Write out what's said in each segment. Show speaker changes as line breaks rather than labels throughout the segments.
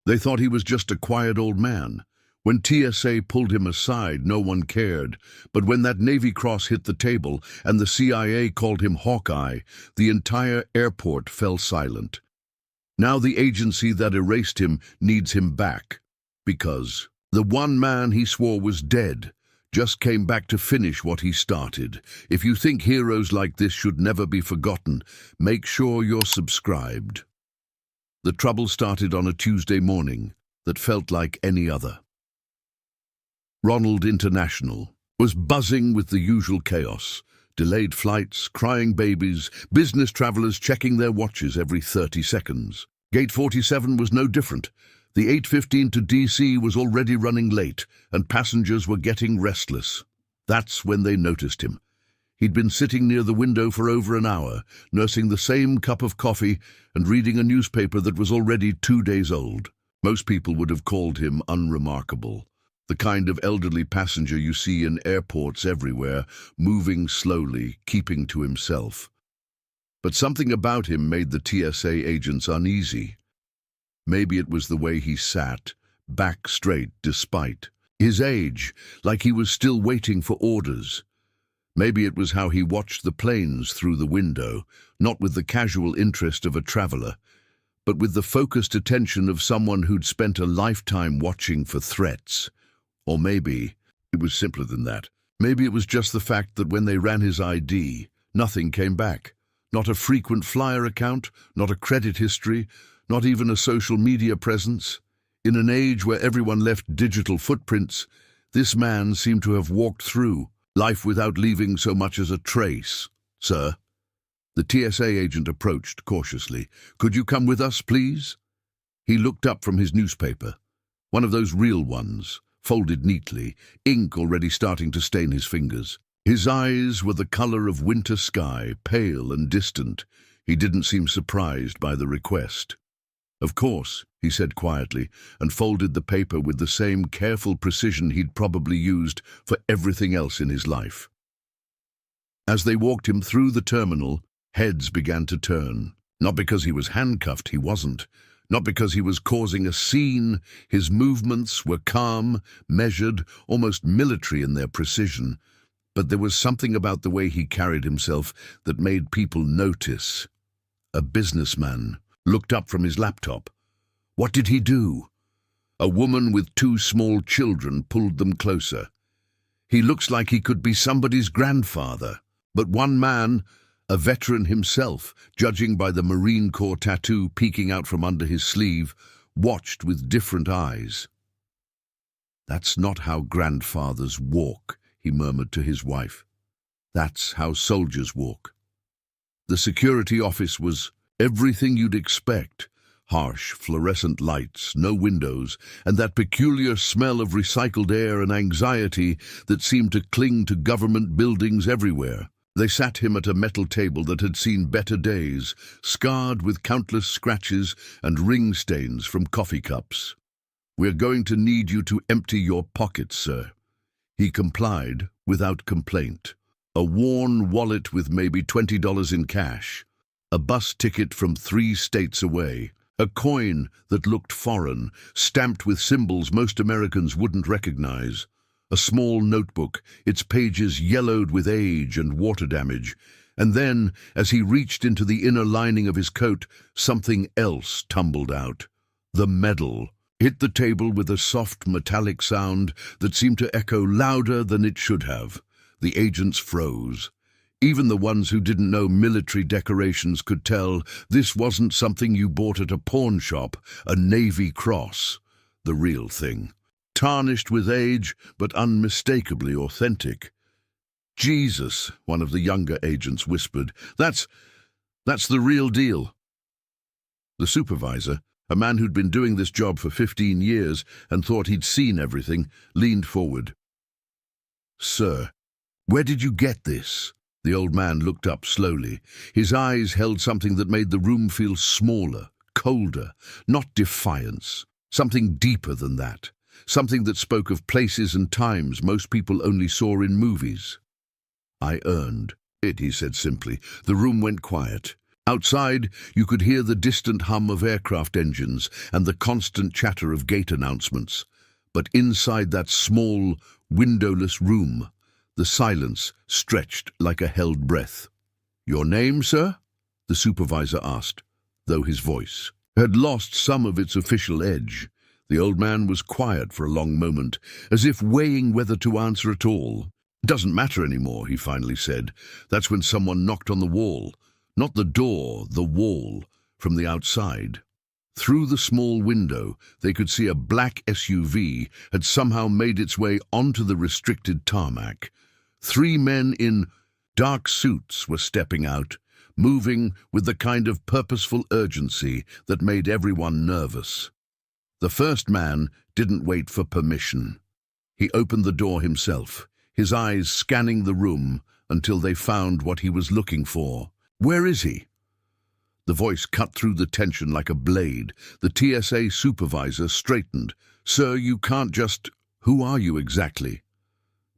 They thought he was just a quiet old man. When TSA pulled him aside, no one cared. But when that Navy Cross hit the table and the CIA called him Hawkeye, the entire airport fell silent. Now the agency that erased him needs him back. Because the one man he swore was dead just came back to finish what he started. If you think heroes like this should never be forgotten, make sure you're subscribed. The trouble started on a Tuesday morning that felt like any other. Ronald International was buzzing with the usual chaos. Delayed flights, crying babies, business travelers checking their watches every 30 seconds. Gate 47 was no different. The 8:15 to DC was already running late, and passengers were getting restless. That's when they noticed him. He'd been sitting near the window for over an hour, nursing the same cup of coffee and reading a newspaper that was already 2 days old. Most people would have called him unremarkable. The kind of elderly passenger you see in airports everywhere, moving slowly, keeping to himself. But something about him made the TSA agents uneasy. Maybe it was the way he sat, back straight despite his age, like he was still waiting for orders. Maybe it was how he watched the planes through the window, not with the casual interest of a traveler, but with the focused attention of someone who'd spent a lifetime watching for threats. Or maybe it was simpler than that. Maybe it was just the fact that when they ran his ID, nothing came back. Not a frequent flyer account, not a credit history, not even a social media presence. In an age where everyone left digital footprints, this man seemed to have walked through life without leaving so much as a trace. "Sir?" The TSA agent approached cautiously. "Could you come with us, please?" He looked up from his newspaper, one of those real ones, folded neatly, ink already starting to stain his fingers. His eyes were the color of winter sky, pale and distant. He didn't seem surprised by the request. "Of course," he said quietly, and folded the paper with the same careful precision he'd probably used for everything else in his life. As they walked him through the terminal, heads began to turn. Not because he was handcuffed, he wasn't. Not because he was causing a scene. His movements were calm, measured, almost military in their precision. But there was something about the way he carried himself that made people notice. A businessman looked up from his laptop. What did he do? A woman with 2 small children pulled them closer. He looks like he could be somebody's grandfather. But one man, a veteran himself, judging by the Marine Corps tattoo peeking out from under his sleeve, watched with different eyes. "That's not how grandfathers walk," he murmured to his wife. "That's how soldiers walk." The security office was everything you'd expect. Harsh, fluorescent lights, no windows, and that peculiar smell of recycled air and anxiety that seemed to cling to government buildings everywhere. They sat him at a metal table that had seen better days, scarred with countless scratches and ring stains from coffee cups. "We're going to need you to empty your pockets, sir." He complied without complaint. A worn wallet with maybe $20 in cash, a bus ticket from 3 states away, a coin that looked foreign, stamped with symbols most Americans wouldn't recognize, a small notebook, its pages yellowed with age and water damage, and then, as he reached into the inner lining of his coat, something else tumbled out. The medal hit the table with a soft metallic sound that seemed to echo louder than it should have. The agents froze. Even the ones who didn't know military decorations could tell this wasn't something you bought at a pawn shop, a Navy Cross. The real thing. Tarnished with age, but unmistakably authentic. "Jesus," one of the younger agents whispered. That's the real deal." The supervisor, a man who'd been doing this job for 15 years and thought he'd seen everything, leaned forward. "Sir, where did you get this?" The old man looked up slowly. His eyes held something that made the room feel smaller, colder, not defiance. Something deeper than that. Something that spoke of places and times most people only saw in movies. "I earned it," he said simply. The room went quiet. Outside, you could hear the distant hum of aircraft engines and the constant chatter of gate announcements. But inside that small, windowless room, the silence stretched like a held breath. "Your name, sir?" the supervisor asked, though his voice had lost some of its official edge. The old man was quiet for a long moment, as if weighing whether to answer at all. "Doesn't matter anymore," he finally said. "That's when someone knocked on the wall. Not the door, the wall, from the outside." Through the small window, they could see a black SUV had somehow made its way onto the restricted tarmac. 3 men in dark suits were stepping out, moving with the kind of purposeful urgency that made everyone nervous. The first man didn't wait for permission. He opened the door himself, his eyes scanning the room until they found what he was looking for. "Where is he?" The voice cut through the tension like a blade. The TSA supervisor straightened. "Sir, you can't just... Who are you exactly?"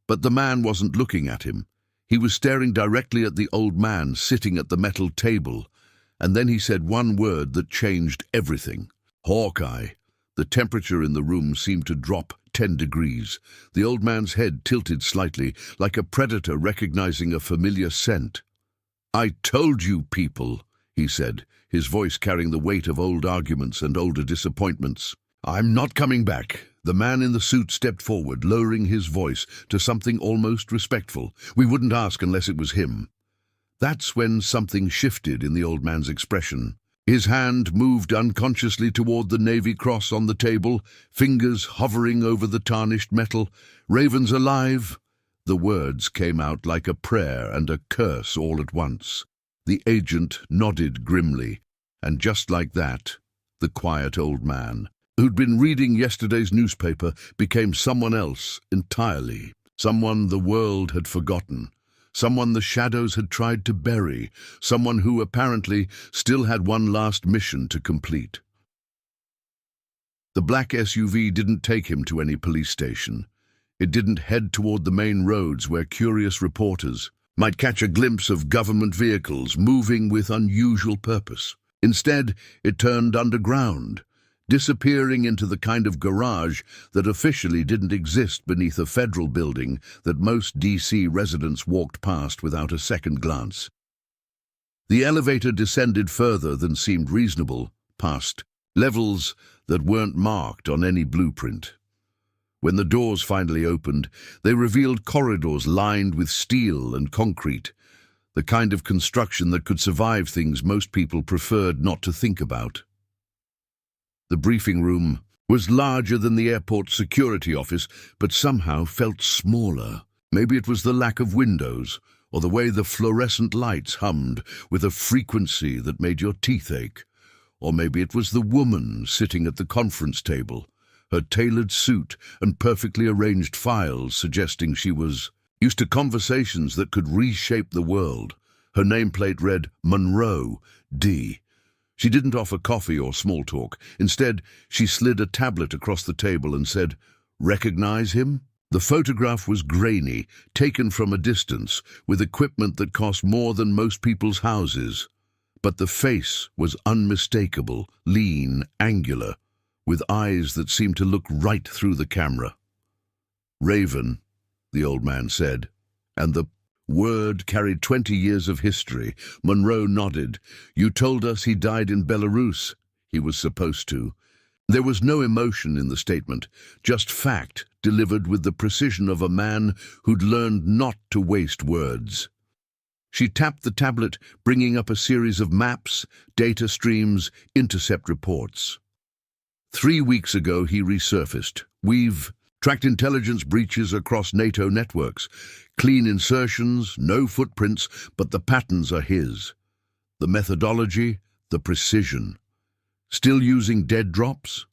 But the man wasn't looking at him. He was staring directly at the old man sitting at the metal table, and then he said one word that changed everything. "Hawkeye." The temperature in the room seemed to drop 10 degrees. The old man's head tilted slightly, like a predator recognizing a familiar scent. "I told you people," he said, his voice carrying the weight of old arguments and older disappointments. "I'm not coming back." The man in the suit stepped forward, lowering his voice to something almost respectful. "We wouldn't ask unless it was him." That's when something shifted in the old man's expression. His hand moved unconsciously toward the Navy cross on the table, fingers hovering over the tarnished metal. "Raven's alive." The words came out like a prayer and a curse all at once. The agent nodded grimly, and just like that, the quiet old man, who'd been reading yesterday's newspaper, became someone else entirely. Someone the world had forgotten. Someone the shadows had tried to bury. Someone who apparently still had one last mission to complete. The black SUV didn't take him to any police station. It didn't head toward the main roads where curious reporters might catch a glimpse of government vehicles moving with unusual purpose. Instead, it turned underground, disappearing into the kind of garage that officially didn't exist beneath a federal building that most DC residents walked past without a second glance. The elevator descended further than seemed reasonable, past levels that weren't marked on any blueprint. When the doors finally opened, they revealed corridors lined with steel and concrete, the kind of construction that could survive things most people preferred not to think about. The briefing room was larger than the airport security office, but somehow felt smaller. Maybe it was the lack of windows, or the way the fluorescent lights hummed with a frequency that made your teeth ache. Or maybe it was the woman sitting at the conference table, her tailored suit and perfectly arranged files suggesting she was used to conversations that could reshape the world. Her nameplate read Monroe, D. She didn't offer coffee or small talk. Instead, she slid a tablet across the table and said, "Recognize him?" The photograph was grainy, taken from a distance, with equipment that cost more than most people's houses. But the face was unmistakable, lean, angular, with eyes that seemed to look right through the camera. "Raven," the old man said, and the word carried 20 years of history. Monroe nodded. "You told us he died in Belarus." He was supposed to. There was no emotion in the statement, just fact delivered with the precision of a man who'd learned not to waste words. She tapped the tablet, bringing up a series of maps, data streams, intercept reports. 3 weeks ago, he resurfaced. "We've tracked intelligence breaches across NATO networks. Clean insertions, no footprints, but the patterns are his. The methodology, the precision. Still using dead drops?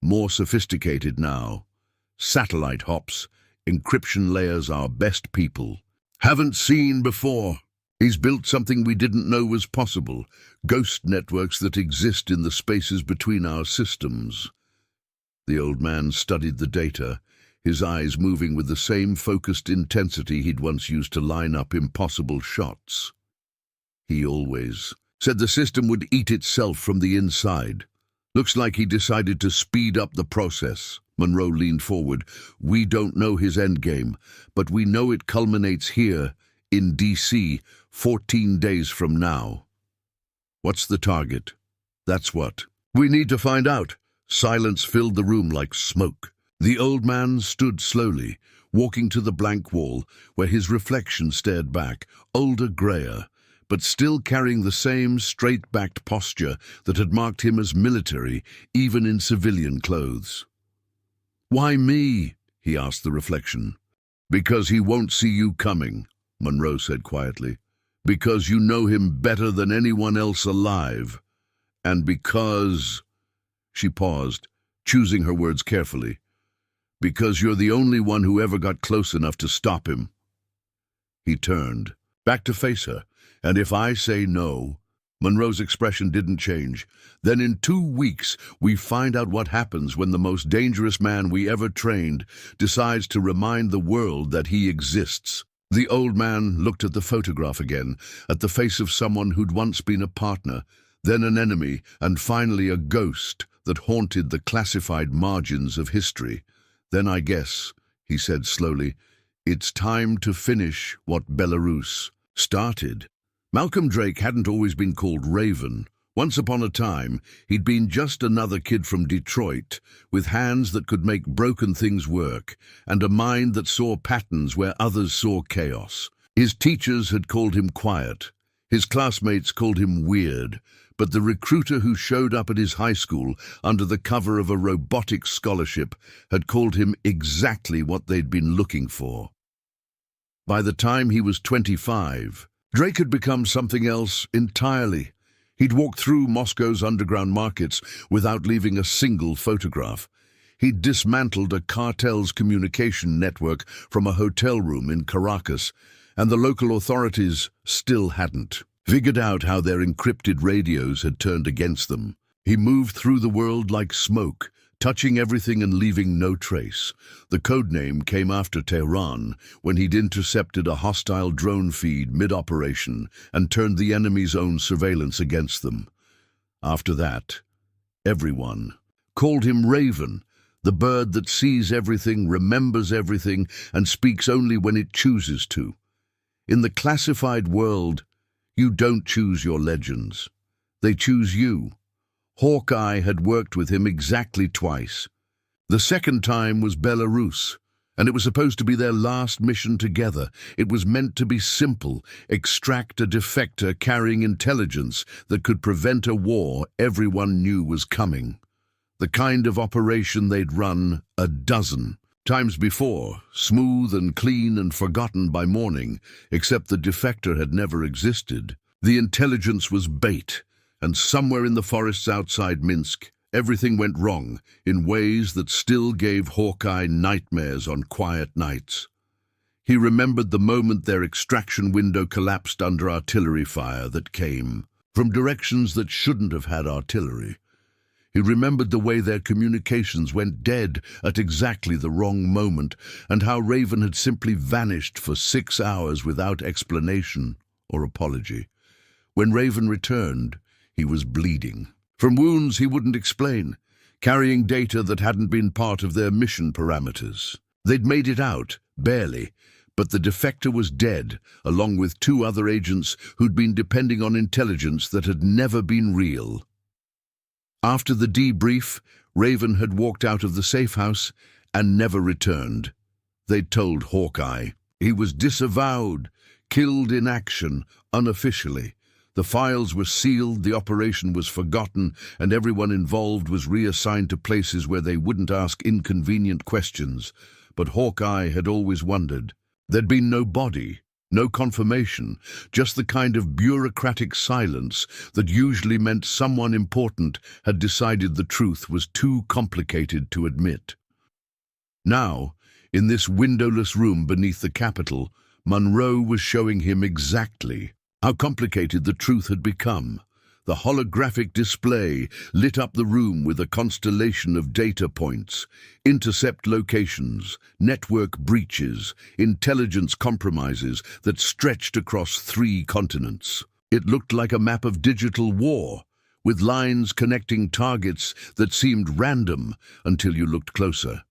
More sophisticated now. Satellite hops, encryption layers our best people. Haven't seen before. He's built something we didn't know was possible. Ghost networks that exist in the spaces between our systems." The old man studied the data, his eyes moving with the same focused intensity he'd once used to line up impossible shots. He always Said the system would eat itself from the inside. Looks like he decided to speed up the process. Monroe leaned forward. We don't know his endgame, but we know it culminates here, in D.C., 14 days from now. What's the target? That's what. We need to find out. Silence filled the room like smoke. The old man stood slowly, walking to the blank wall, where his reflection stared back, older, grayer, but still carrying the same straight-backed posture that had marked him as military, even in civilian clothes. Why me? He asked the reflection. Because he won't see you coming, Monroe said quietly. Because you know him better than anyone else alive. And because... She paused, choosing her words carefully. Because you're the only one who ever got close enough to stop him. He turned, back to face her. And if I say no... Monroe's expression didn't change. Then in 2 weeks, we find out what happens when the most dangerous man we ever trained decides to remind the world that he exists. The old man looked at the photograph again, at the face of someone who'd once been a partner, then an enemy, and finally a ghost that haunted the classified margins of history. Then I guess, he said slowly, it's time to finish what Belarus started. Malcolm Drake hadn't always been called Raven. Once upon a time, he'd been just another kid from Detroit, with hands that could make broken things work, and a mind that saw patterns where others saw chaos. His teachers had called him quiet. His classmates called him weird. But the recruiter who showed up at his high school under the cover of a robotics scholarship had called him exactly what they'd been looking for. By the time he was 25, Drake had become something else entirely. He'd walked through Moscow's underground markets without leaving a single photograph. He'd dismantled a cartel's communication network from a hotel room in Caracas, and the local authorities still hadn't figured out how their encrypted radios had turned against them. He moved through the world like smoke, touching everything and leaving no trace. The codename came after Tehran, when he'd intercepted a hostile drone feed mid-operation and turned the enemy's own surveillance against them. After that, everyone called him Raven, the bird that sees everything, remembers everything, and speaks only when it chooses to. In the classified world, you don't choose your legends. They choose you. Hawkeye had worked with him exactly twice. The second time was Belarus, and it was supposed to be their last mission together. It was meant to be simple: extract a defector carrying intelligence that could prevent a war everyone knew was coming. The kind of operation they'd run a dozen times before, smooth and clean and forgotten by morning, except the defector had never existed. The intelligence was bait, and somewhere in the forests outside Minsk, everything went wrong in ways that still gave Hawkeye nightmares on quiet nights. He remembered the moment their extraction window collapsed under artillery fire that came from directions that shouldn't have had artillery. He remembered the way their communications went dead at exactly the wrong moment, and how Raven had simply vanished for 6 hours without explanation or apology. When Raven returned, he was bleeding from wounds he wouldn't explain, carrying data that hadn't been part of their mission parameters. They'd made it out, barely, but the defector was dead, along with 2 other agents who'd been depending on intelligence that had never been real. After the debrief, Raven had walked out of the safe house and never returned. They'd told Hawkeye. He was disavowed, killed in action, unofficially. The files were sealed, the operation was forgotten, and everyone involved was reassigned to places where they wouldn't ask inconvenient questions. But Hawkeye had always wondered. There'd been no body, no confirmation, just the kind of bureaucratic silence that usually meant someone important had decided the truth was too complicated to admit. Now, in this windowless room beneath the Capitol, Monroe was showing him exactly how complicated the truth had become. The holographic display lit up the room with a constellation of data points, intercept locations, network breaches, intelligence compromises that stretched across 3 continents. It looked like a map of digital war, with lines connecting targets that seemed random until you looked closer.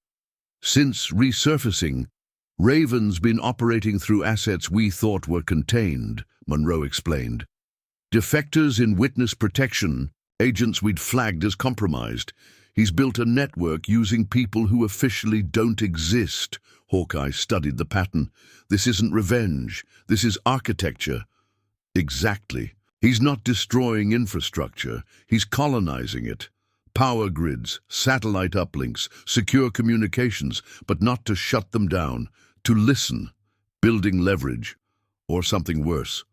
Since resurfacing, Raven's been operating through assets we thought were contained, Monroe explained. Defectors in witness protection, agents we'd flagged as compromised. He's built a network using people who officially don't exist. Hawkeye studied the pattern. This isn't revenge. This is architecture. Exactly. He's not destroying infrastructure. He's colonizing it. Power grids, satellite uplinks, secure communications, but not to shut them down, to listen, building leverage, or something worse.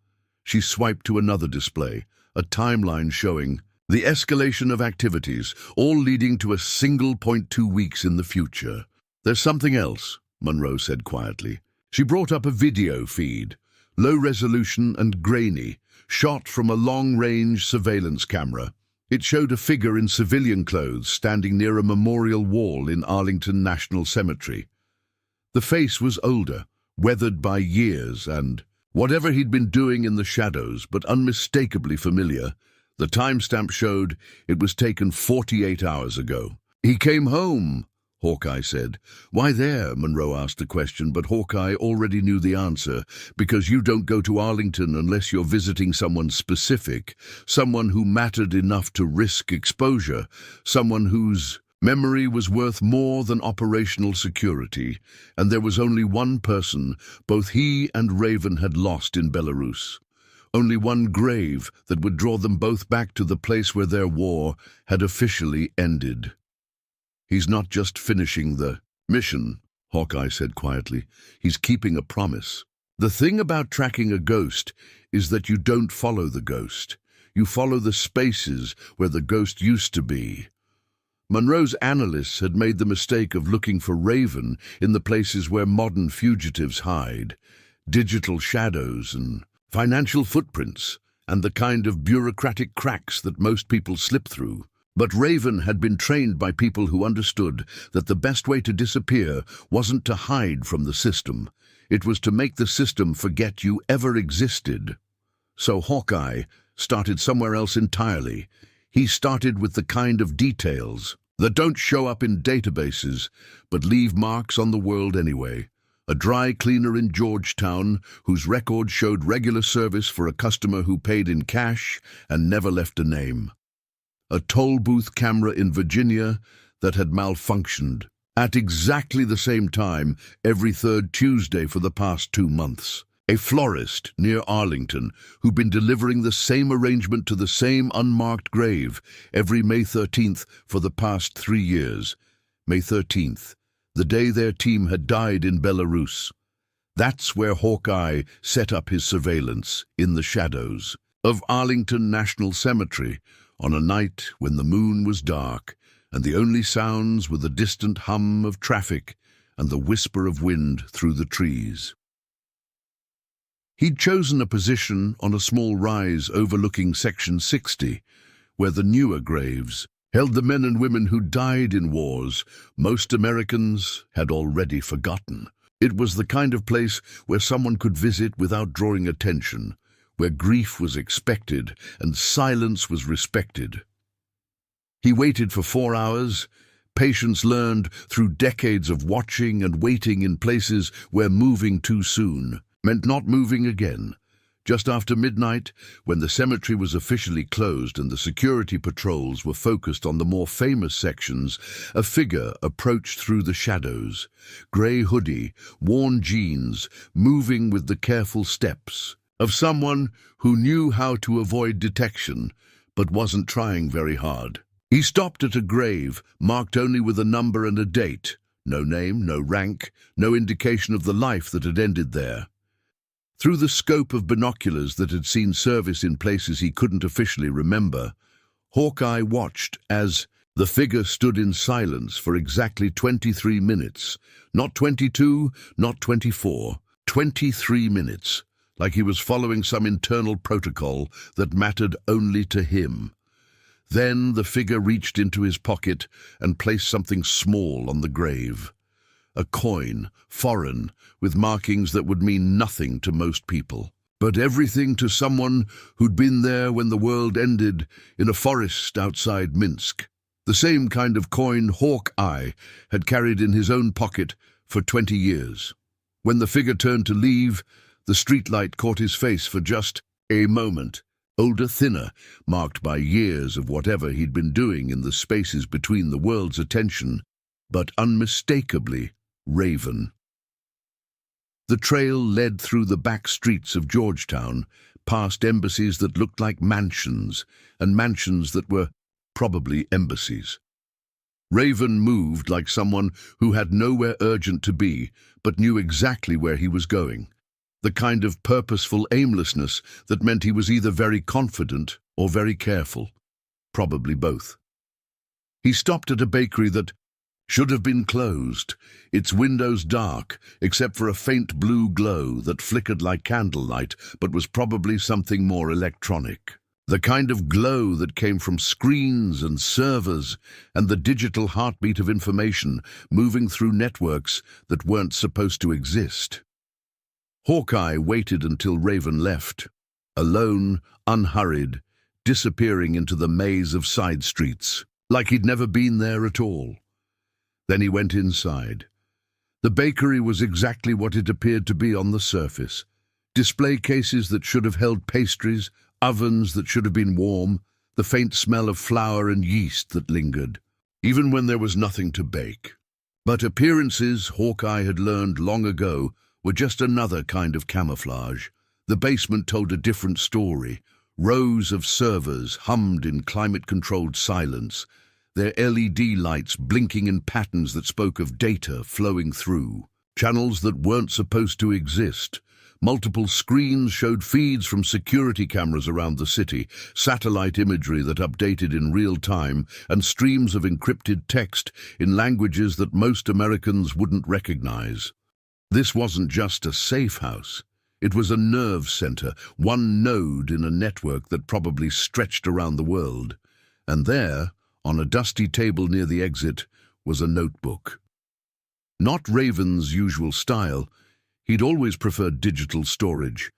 She swiped to another display, a timeline showing the escalation of activities, all leading to a single 2 weeks in the future. There's something else, Monroe said quietly. She brought up a video feed, low resolution and grainy, shot from a long-range surveillance camera. It showed a figure in civilian clothes standing near a memorial wall in Arlington National Cemetery. The face was older, weathered by years, and whatever he'd been doing in the shadows, but unmistakably familiar, the timestamp showed it was taken 48 hours ago. He came home, Hawkeye said. Why there? Monroe asked the question, but Hawkeye already knew the answer, because you don't go to Arlington unless you're visiting someone specific, someone who mattered enough to risk exposure, someone whose memory was worth more than operational security, and there was only one person both he and Raven had lost in Belarus. Only one grave that would draw them both back to the place where their war had officially ended. He's not just finishing the mission, Hawkeye said quietly. He's keeping a promise. The thing about tracking a ghost is that you don't follow the ghost. You follow the spaces where the ghost used to be. Monroe's analysts had made the mistake of looking for Raven in the places where modern fugitives hide, digital shadows and financial footprints, and the kind of bureaucratic cracks that most people slip through. But Raven had been trained by people who understood that the best way to disappear wasn't to hide from the system. It was to make the system forget you ever existed. So Hawkeye started somewhere else entirely. He started with the kind of details that don't show up in databases, but leave marks on the world anyway. A dry cleaner in Georgetown whose record showed regular service for a customer who paid in cash and never left a name. A toll booth camera in Virginia that had malfunctioned at exactly the same time every third Tuesday for the past 2 months. A florist near Arlington who'd been delivering the same arrangement to the same unmarked grave every May 13th for the past 3 years. May 13th, the day their team had died in Belarus. That's where Hawkeye set up his surveillance, in the shadows of Arlington National Cemetery, on a night when the moon was dark and the only sounds were the distant hum of traffic and the whisper of wind through the trees. He'd chosen a position on a small rise overlooking Section 60, where the newer graves held the men and women who died in wars most Americans had already forgotten. It was the kind of place where someone could visit without drawing attention, where grief was expected and silence was respected. He waited for 4 hours, patience learned through decades of watching and waiting in places where moving too soon meant not moving again. Just after midnight, when the cemetery was officially closed and the security patrols were focused on the more famous sections, a figure approached through the shadows, grey hoodie, worn jeans, moving with the careful steps of someone who knew how to avoid detection but wasn't trying very hard. He stopped at a grave marked only with a number and a date. No name, no rank, no indication of the life that had ended there. Through the scope of binoculars that had seen service in places he couldn't officially remember, Hawkeye watched as the figure stood in silence for exactly 23 minutes. Not 22, not 24, 23 minutes, like he was following some internal protocol that mattered only to him. Then the figure reached into his pocket and placed something small on the grave. A coin, foreign, with markings that would mean nothing to most people. but everything to someone who'd been there when the world ended in a forest outside Minsk. The same kind of coin Hawkeye had carried in his own pocket for 20 years. When the figure turned to leave, the streetlight caught his face for just a moment. Older, thinner, marked by years of whatever he'd been doing in the spaces between the world's attention, but unmistakably Raven. The trail led through the back streets of Georgetown, past embassies that looked like mansions, and mansions that were probably embassies. Raven moved like someone who had nowhere urgent to be, but knew exactly where he was going. The kind of purposeful aimlessness that meant he was either very confident or very careful. Probably both. He stopped at a bakery that should have been closed, its windows dark, except for a faint blue glow that flickered like candlelight, but was probably something more electronic. The kind of glow that came from screens and servers and the digital heartbeat of information moving through networks that weren't supposed to exist. Hawkeye waited until Raven left, alone, unhurried, disappearing into the maze of side streets, like he'd never been there at all. Then he went inside. The bakery was exactly what it appeared to be on the surface. Display cases that should have held pastries, ovens that should have been warm, the faint smell of flour and yeast that lingered, even when there was nothing to bake. But appearances, Hawkeye had learned long ago, were just another kind of camouflage. The basement told a different story. Rows of servers hummed in climate-controlled silence, their LED lights blinking in patterns that spoke of data flowing through, channels that weren't supposed to exist. Multiple screens showed feeds from security cameras around the city, satellite imagery that updated in real time, and streams of encrypted text in languages that most Americans wouldn't recognize. This wasn't just a safe house. It was a nerve center, one node in a network that probably stretched around the world. And there, on a dusty table near the exit, was a notebook. Not Raven's usual style. He'd always preferred digital storage,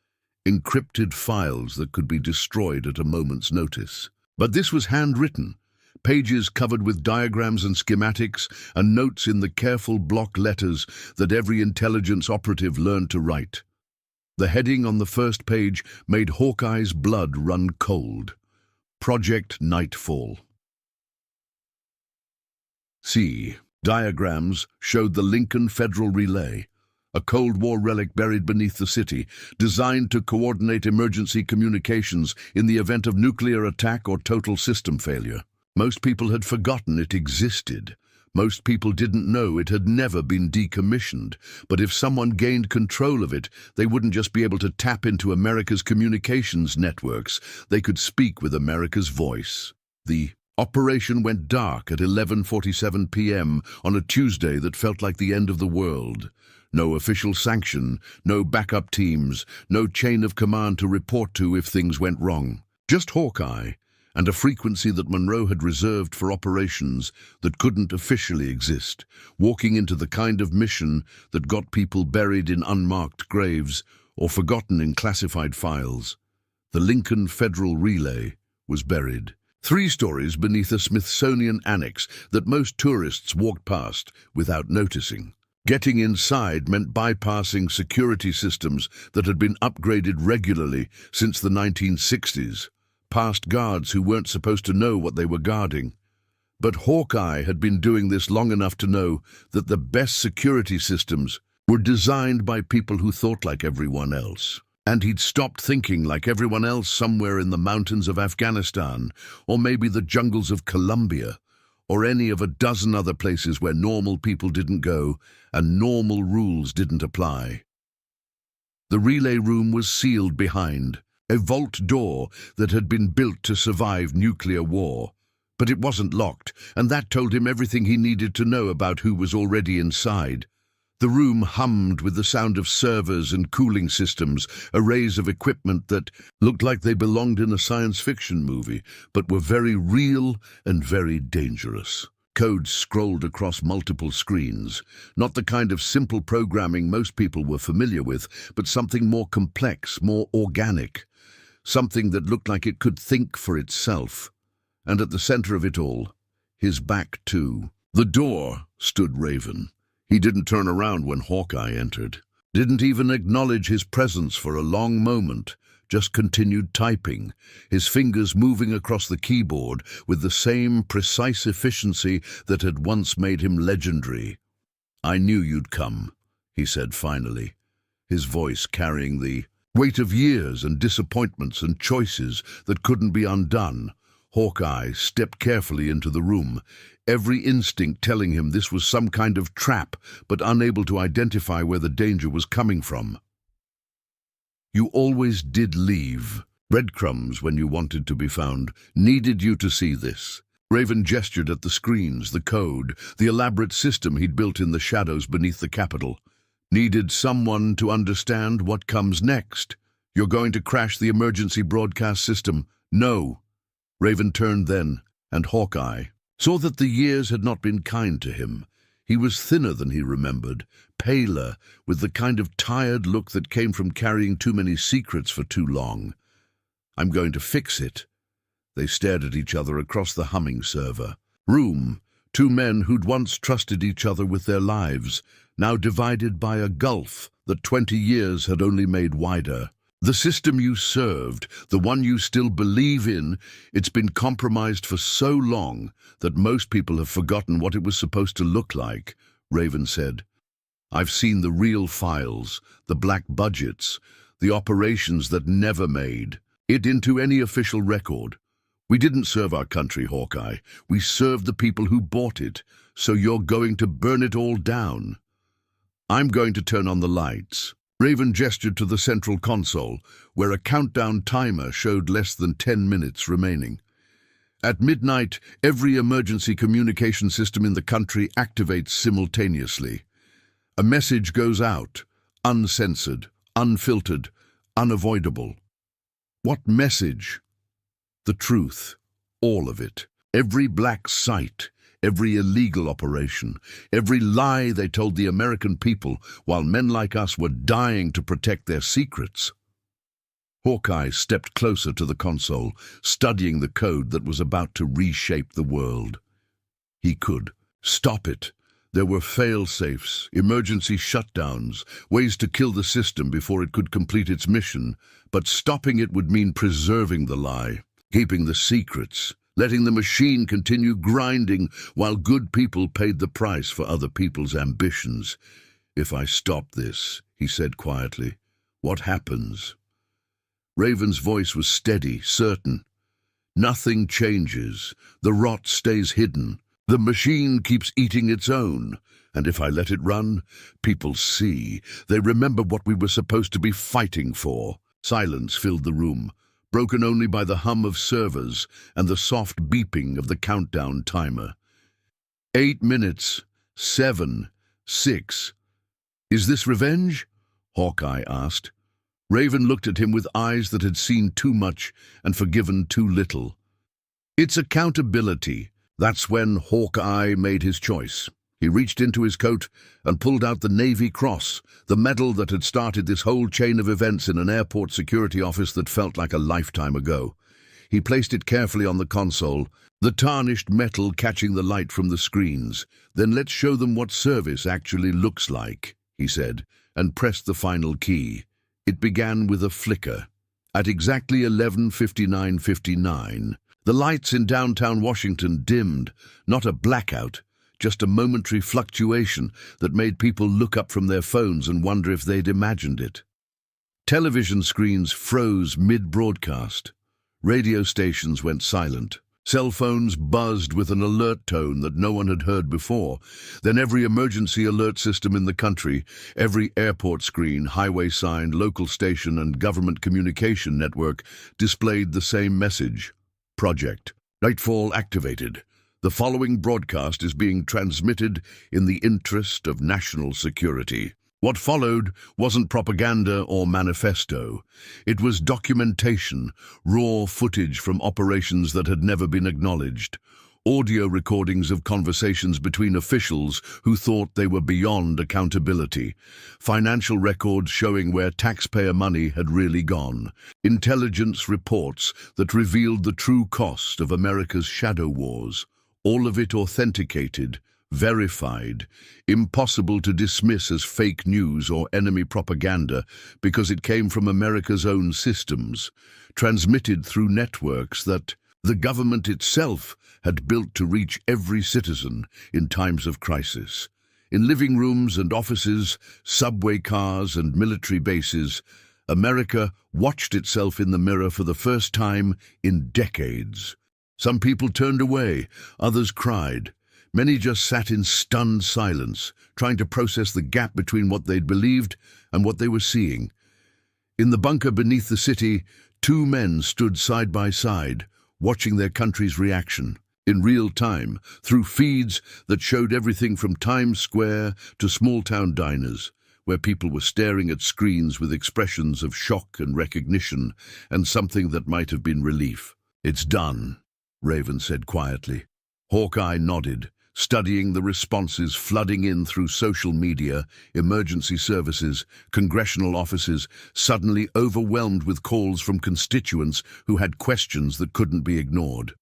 encrypted files that could be destroyed at a moment's notice. But this was handwritten, pages covered with diagrams and schematics, and notes in the careful block letters that every intelligence operative learned to write. The heading on the first page made Hawkeye's blood run cold. Project Nightfall. Diagrams showed the Lincoln Federal Relay, a Cold War relic buried beneath the city, designed to coordinate emergency communications in the event of nuclear attack or total system failure. Most people had forgotten it existed. Most people didn't know it had never been decommissioned. But if someone gained control of it, they wouldn't just be able to tap into America's communications networks. They could speak with America's voice. The operation went dark at 11:47 p.m. on a Tuesday that felt like the end of the world. No official sanction, no backup teams, no chain of command to report to if things went wrong. Just Hawkeye, and a frequency that Monroe had reserved for operations that couldn't officially exist, walking into the kind of mission that got people buried in unmarked graves or forgotten in classified files. The Lincoln Federal Relay was buried, 3 stories beneath a Smithsonian annex that most tourists walked past without noticing. Getting inside meant bypassing security systems that had been upgraded regularly since the 1960s, past guards who weren't supposed to know what they were guarding. But Hawkeye had been doing this long enough to know that the best security systems were designed by people who thought like everyone else. And he'd stopped thinking like everyone else somewhere in the mountains of Afghanistan, or maybe the jungles of Colombia, or any of a dozen other places where normal people didn't go and normal rules didn't apply. The relay room was sealed behind, a vault door that had been built to survive nuclear war. But it wasn't locked, and that told him everything he needed to know about who was already inside. The room hummed with the sound of servers and cooling systems, arrays of equipment that looked like they belonged in a science fiction movie, but were very real and very dangerous. Code scrolled across multiple screens, not the kind of simple programming most people were familiar with, but something more complex, more organic, something that looked like it could think for itself. And at the center of it all, his back to the door, stood Raven. He didn't turn around when Hawkeye entered, didn't even acknowledge his presence for a long moment, just continued typing, his fingers moving across the keyboard with the same precise efficiency that had once made him legendary. "I knew you'd come," he said finally, his voice carrying the weight of years and disappointments and choices that couldn't be undone. Hawkeye stepped carefully into the room, every instinct telling him this was some kind of trap, but unable to identify where the danger was coming from. "You always did leave. Breadcrumbs, when you wanted to be found, needed you to see this." Raven gestured at the screens, the code, the elaborate system he'd built in the shadows beneath the Capitol. "Needed someone to understand what comes next. You're going to crash the emergency broadcast system." "No." Raven turned then, and Hawkeye saw that the years had not been kind to him. He was thinner than he remembered, paler, with the kind of tired look that came from carrying too many secrets for too long. "I'm going to fix it." They stared at each other across the humming server room, two men who'd once trusted each other with their lives, now divided by a gulf that 20 years had only made wider. "The system you served, the one you still believe in, it's been compromised for so long that most people have forgotten what it was supposed to look like," Raven said. "I've seen the real files, the black budgets, the operations that never made it into any official record. We didn't serve our country, Hawkeye. We served the people who bought it, so you're going to burn it all down." "I'm going to turn on the lights." Raven gestured to the central console, where a countdown timer showed less than 10 minutes remaining. "At midnight, every emergency communication system in the country activates simultaneously. A message goes out, uncensored, unfiltered, unavoidable." "What message?" "The truth, all of it. Every black site, every illegal operation, every lie they told the American people while men like us were dying to protect their secrets." Hawkeye stepped closer to the console, studying the code that was about to reshape the world. He could stop it. There were fail-safes, emergency shutdowns, ways to kill the system before it could complete its mission, but stopping it would mean preserving the lie, keeping the secrets, letting the machine continue grinding while good people paid the price for other people's ambitions. "If I stop this," he said quietly, "what happens?" Raven's voice was steady, certain. "Nothing changes. The rot stays hidden. The machine keeps eating its own. And if I let it run, people see. They remember what we were supposed to be fighting for." Silence filled the room, broken only by the hum of servers and the soft beeping of the countdown timer. 8 minutes, 7, 6. "Is this revenge?" Hawkeye asked. Raven looked at him with eyes that had seen too much and forgiven too little. "It's accountability." That's when Hawkeye made his choice. He reached into his coat and pulled out the Navy Cross, the medal that had started this whole chain of events in an airport security office that felt like a lifetime ago. He placed it carefully on the console, the tarnished metal catching the light from the screens. "Then let's show them what service actually looks like," he said, and pressed the final key. It began with a flicker. At exactly 11:59:59, the lights in downtown Washington dimmed, not a blackout, just a momentary fluctuation that made people look up from their phones and wonder if they'd imagined it. Television screens froze mid-broadcast. Radio stations went silent. Cell phones buzzed with an alert tone that no one had heard before. Then every emergency alert system in the country, every airport screen, highway sign, local station, and government communication network displayed the same message. Project Nightfall activated. The following broadcast is being transmitted in the interest of national security. What followed wasn't propaganda or manifesto. It was documentation, raw footage from operations that had never been acknowledged. audio recordings of conversations between officials who thought they were beyond accountability, financial records showing where taxpayer money had really gone, intelligence reports that revealed the true cost of America's shadow wars, all of it authenticated, verified, impossible to dismiss as fake news or enemy propaganda because it came from America's own systems, transmitted through networks that the government itself had built to reach every citizen in times of crisis. In living rooms and offices, subway cars and military bases, America watched itself in the mirror for the first time in decades. Some people turned away, others cried. Many just sat in stunned silence, trying to process the gap between what they'd believed and what they were seeing. In the bunker beneath the city, two men stood side by side, watching their country's reaction, in real time, through feeds that showed everything from Times Square to small-town diners, where people were staring at screens with expressions of shock and recognition, and something that might have been relief. "It's done," Raven said quietly. Hawkeye nodded, studying the responses flooding in through social media, emergency services, congressional offices, suddenly overwhelmed with calls from constituents who had questions that couldn't be ignored.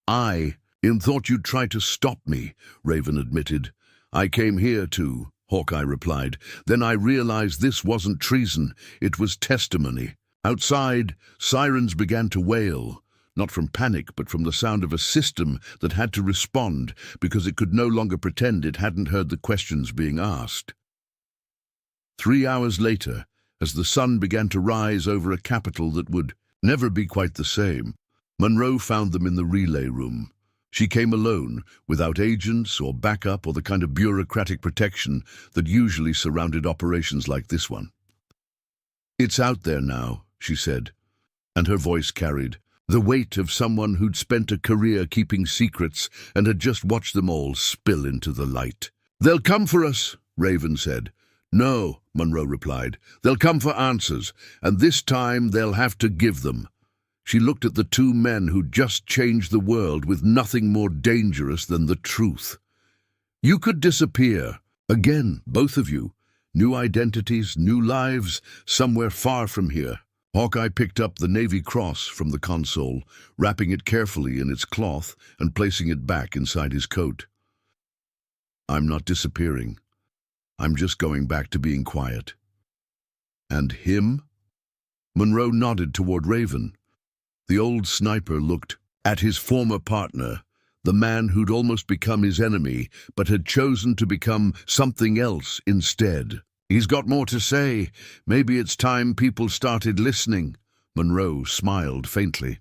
"I thought you'd try to stop me," Raven admitted. "I came here to," Hawkeye replied. "Then I realized this wasn't treason, it was testimony." Outside, sirens began to wail. Not from panic, but from the sound of a system that had to respond because it could no longer pretend it hadn't heard the questions being asked. 3 hours later, as the sun began to rise over a capital that would never be quite the same, Monroe found them in the relay room. She came alone, without agents or backup or the kind of bureaucratic protection that usually surrounded operations like this one. "It's out there now," she said, and her voice carried the weight of someone who'd spent a career keeping secrets and had just watched them all spill into the light. "They'll come for us," Raven said. "No," Monroe replied. "They'll come for answers, and this time they'll have to give them." She looked at the two men who'd just changed the world with nothing more dangerous than the truth. "You could disappear. Again, both of you. New identities, new lives, somewhere far from here." Hawkeye picked up the Navy Cross from the console, wrapping it carefully in its cloth and placing it back inside his coat. "I'm not disappearing. I'm just going back to being quiet." "And him?" Monroe nodded toward Raven. The old sniper looked at his former partner, the man who'd almost become his enemy, but had chosen to become something else instead. "He's got more to say. Maybe it's time people started listening." Monroe smiled faintly.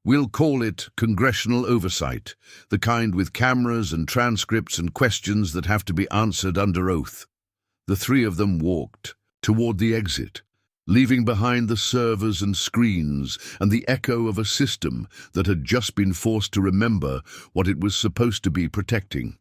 "We'll call it congressional oversight, the kind with cameras and transcripts and questions that have to be answered under oath." The three of them walked toward the exit, leaving behind the servers and screens and the echo of a system that had just been forced to remember what it was supposed to be protecting.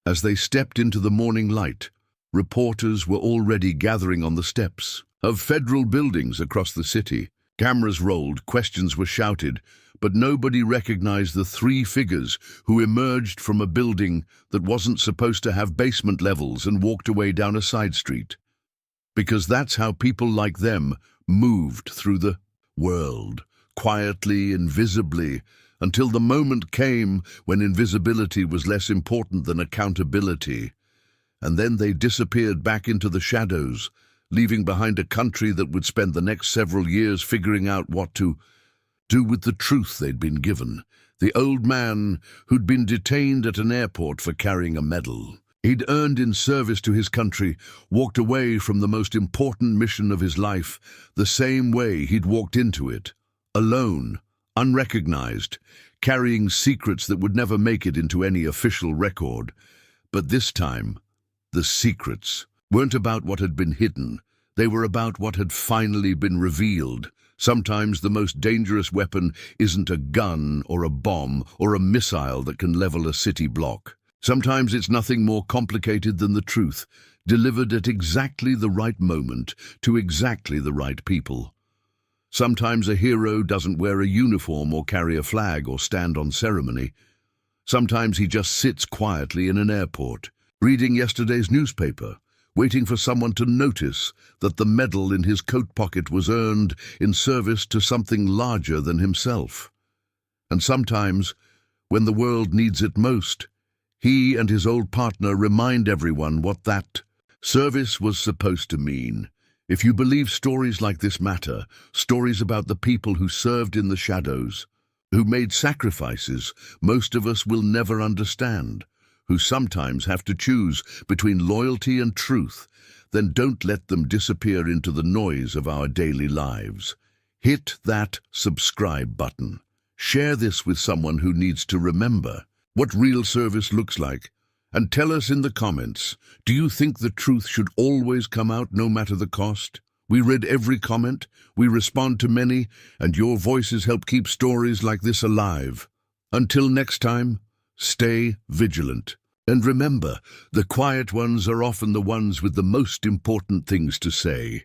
As they stepped into the morning light, reporters were already gathering on the steps of federal buildings across the city. Cameras rolled, questions were shouted, but nobody recognized the three figures who emerged from a building that wasn't supposed to have basement levels and walked away down a side street. Because that's how people like them moved through the world, quietly, invisibly, until the moment came when invisibility was less important than accountability. And then they disappeared back into the shadows, leaving behind a country that would spend the next several years figuring out what to do with the truth they'd been given. The old man who'd been detained at an airport for carrying a medal he'd earned in service to his country walked away from the most important mission of his life the same way he'd walked into it, alone, unrecognized, carrying secrets that would never make it into any official record. But this time, the secrets weren't about what had been hidden. They were about what had finally been revealed. Sometimes the most dangerous weapon isn't a gun or a bomb or a missile that can level a city block. Sometimes it's nothing more complicated than the truth, delivered at exactly the right moment to exactly the right people. Sometimes a hero doesn't wear a uniform or carry a flag or stand on ceremony. Sometimes he just sits quietly in an airport, reading yesterday's newspaper, waiting for someone to notice that the medal in his coat pocket was earned in service to something larger than himself. And sometimes, when the world needs it most, he and his old partner remind everyone what that service was supposed to mean. If you believe stories like this matter, stories about the people who served in the shadows, who made sacrifices most of us will never understand, who sometimes have to choose between loyalty and truth, then don't let them disappear into the noise of our daily lives. Hit that subscribe button. Share this with someone who needs to remember what real service looks like. And tell us in the comments, do you think the truth should always come out no matter the cost? We read every comment, we respond to many, and your voices help keep stories like this alive. Until next time, stay vigilant. And remember, the quiet ones are often the ones with the most important things to say.